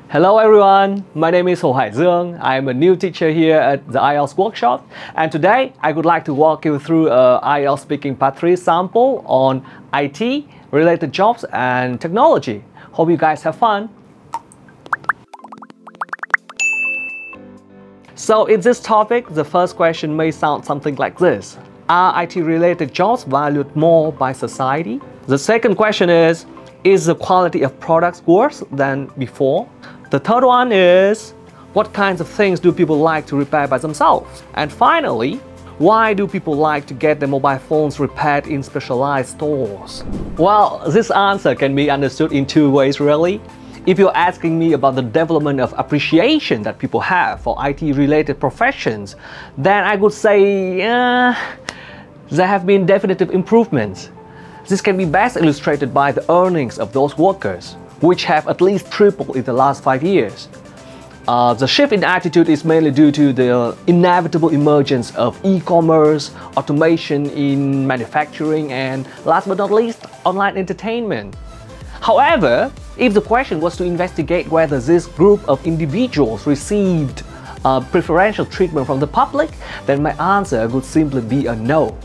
Hello everyone, my name is Dương. I am a new teacher here at the IELTS workshop, and today I would like to walk you through a IELTS speaking part 3 sample on IT, related jobs and technology. Hope you guys have fun. So in this topic, the first question may sound something like this. Are IT related jobs valued more by society? The second question is the quality of products worse than before? The third one is, what kinds of things do people like to repair by themselves? And finally, why do people like to get their mobile phones repaired in specialized stores? Well, this answer can be understood in two ways really. If you're asking me about the development of appreciation that people have for IT-related professions, then I would say there have been definitive improvements. This can be best illustrated by the earnings of those workers, which have at least tripled in the last 5 years. The shift in attitude is mainly due to the inevitable emergence of e-commerce, automation in manufacturing, and last but not least, online entertainment. However, if the question was to investigate whether this group of individuals received preferential treatment from the public, then my answer would simply be a no.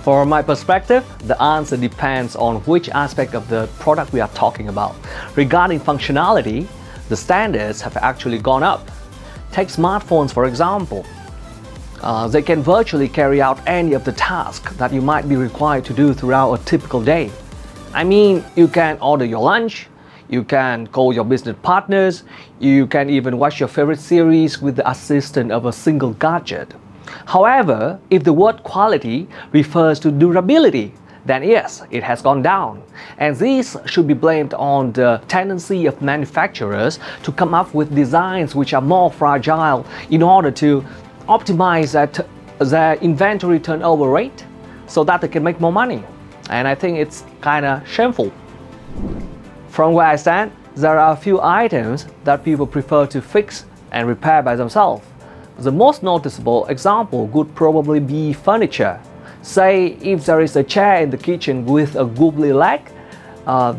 From my perspective, the answer depends on which aspect of the product we are talking about. Regarding functionality, the standards have actually gone up. Take smartphones for example. They can virtually carry out any of the tasks that you might be required to do throughout a typical day. I mean, you can order your lunch, you can call your business partners, you can even watch your favorite series with the assistance of a single gadget. However, if the word quality refers to durability, then yes, it has gone down. And this should be blamed on the tendency of manufacturers to come up with designs which are more fragile in order to optimize their inventory turnover rate so that they can make more money. And I think it's kinda shameful. From where I stand, there are a few items that people prefer to fix and repair by themselves. The most noticeable example would probably be furniture. Say if there is a chair in the kitchen with a googly leg,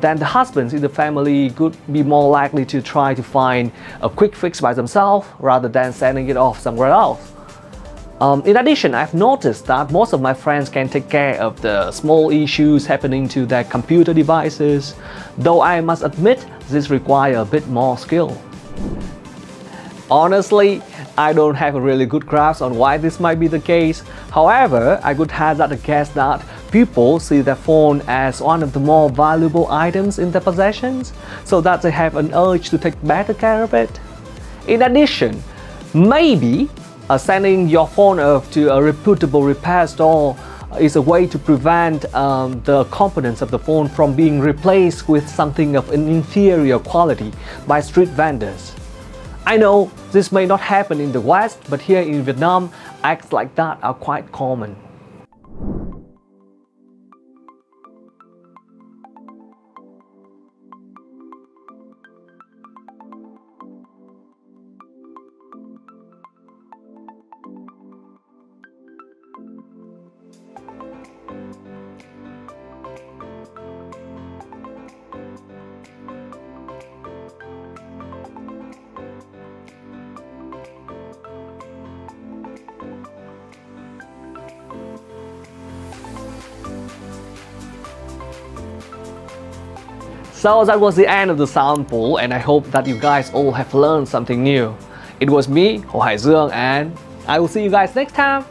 then the husbands in the family could be more likely to try to find a quick fix by themselves rather than sending it off somewhere else. In addition, I've noticed that most of my friends can take care of the small issues happening to their computer devices, though I must admit this requires a bit more skill. Honestly, I don't have a really good grasp on why this might be the case. However, I would hazard a guess that people see their phone as one of the more valuable items in their possessions, so that they have an urge to take better care of it. In addition, maybe sending your phone off to a reputable repair store is a way to prevent the components of the phone from being replaced with something of an inferior quality by street vendors. I know this may not happen in the West, but here in Vietnam, acts like that are quite common. So that was the end of the sample, and I hope that you guys all have learned something new. It was me, Dương, and I will see you guys next time.